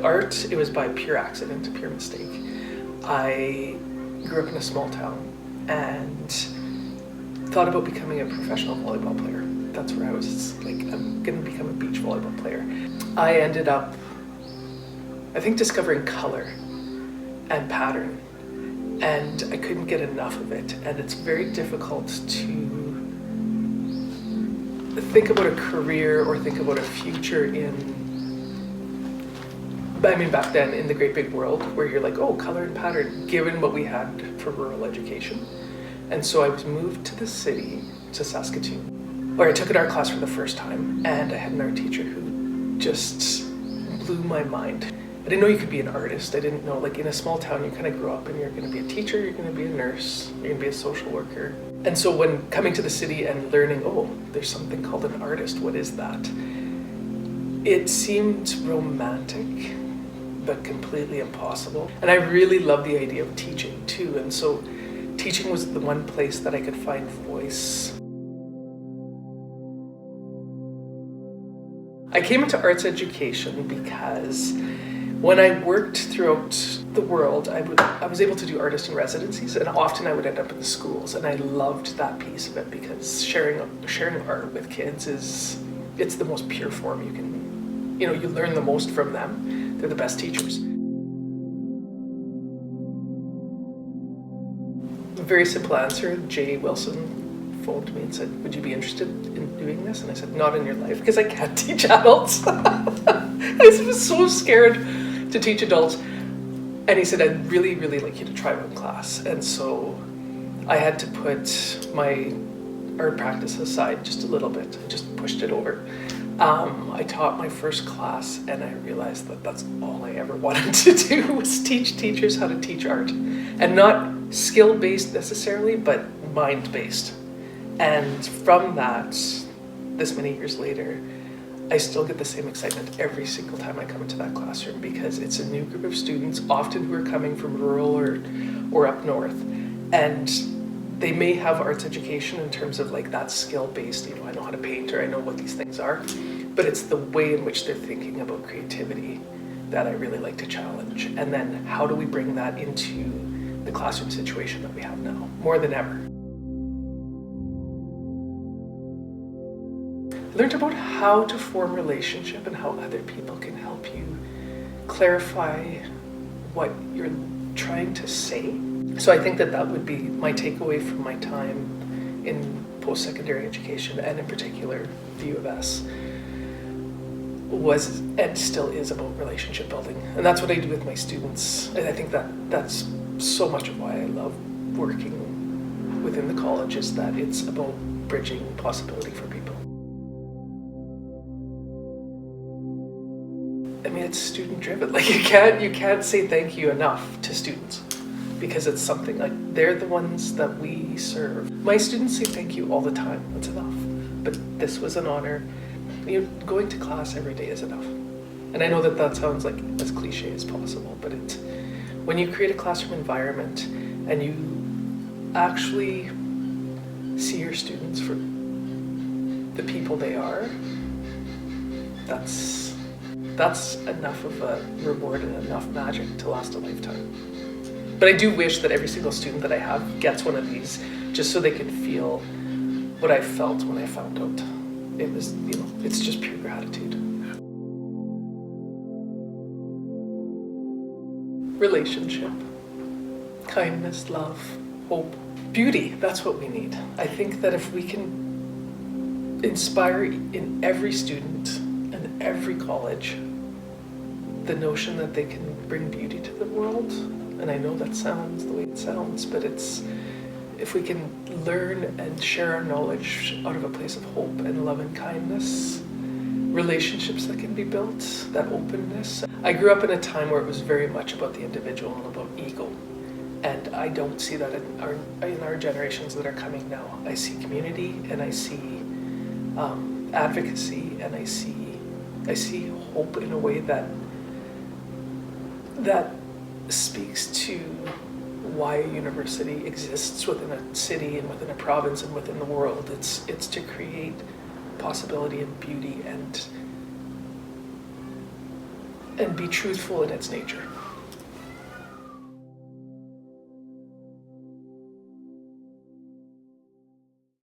art, it was by pure accident, pure mistake. I grew up in a small town and thought about becoming a professional volleyball player. That's where I was like, I'm gonna become a beach volleyball player. I ended up, I think, discovering color and pattern, and I couldn't get enough of it. And it's very difficult to think about a career or think about a future back then in the great big world where you're like, oh, color and pattern, given what we had for rural education. And so I was moved to the city, to Saskatoon, where I took an art class for the first time, and I had an art teacher who just blew my mind. I didn't know you could be an artist. I didn't know, like in a small town, you kind of grow up and you're gonna be a teacher, you're gonna be a nurse, you're gonna be a social worker. And so when coming to the city and learning, oh, there's something called an artist, what is that? It seemed romantic, but completely impossible. And I really love the idea of teaching too. And so teaching was the one place that I could find voice. I came into arts education because when I worked throughout the world, I was able to do artist in residencies, and often I would end up in the schools, and I loved that piece of it because sharing art with kids it's the most pure form you can, you learn the most from them. They're the best teachers. A very simple answer. Jay Wilson phoned me and said, would you be interested in doing this? And I said, not in your life, because I can't teach adults. I was so scared to teach adults. And he said, I'd really, really like you to try one class. And so I had to put my art practice aside just a little bit. I just pushed it over. I taught my first class, and I realized that that's all I ever wanted to do was teach teachers how to teach art. And not skill-based necessarily, but mind-based. And from that, this many years later, I still get the same excitement every single time I come into that classroom, because it's a new group of students, often who are coming from rural or up north. And they may have arts education in terms of like that skill-based, I know how to paint, or I know what these things are, but it's the way in which they're thinking about creativity that I really like to challenge. And then how do we bring that into the classroom situation that we have now, more than ever? I learned about how to form relationship and how other people can help you clarify what you're trying to say. So I think that would be my takeaway from my time in post-secondary education, and in particular the U of S, was and still is about relationship building. And that's what I do with my students. And I think that's so much of why I love working within the college, is that it's about bridging possibility for people. I mean, it's student driven. Like you can't say thank you enough to students, because it's something like they're the ones that we serve. My students say thank you all the time. That's enough. But this was an honor. Going to class every day is enough. And I know that sounds like as cliche as possible, but when you create a classroom environment and you actually see your students for the people they are, that's enough of a reward and enough magic to last a lifetime. But I do wish that every single student that I have gets one of these, just so they can feel what I felt when I found out. It was, it's just pure gratitude. Relationship, kindness, love, hope, beauty, that's what we need. I think that if we can inspire in every student and every college the notion that they can bring beauty to the world, and I know that sounds the way it sounds, but if we can learn and share our knowledge out of a place of hope and love and kindness, relationships that can be built, that openness. I grew up in a time where it was very much about the individual and about ego. And I don't see that in our generations that are coming now. I see community, and I see advocacy, and I see hope in a way that speaks to why a university exists within a city and within a province and within the world. It's to create possibility and beauty and and be truthful in its nature.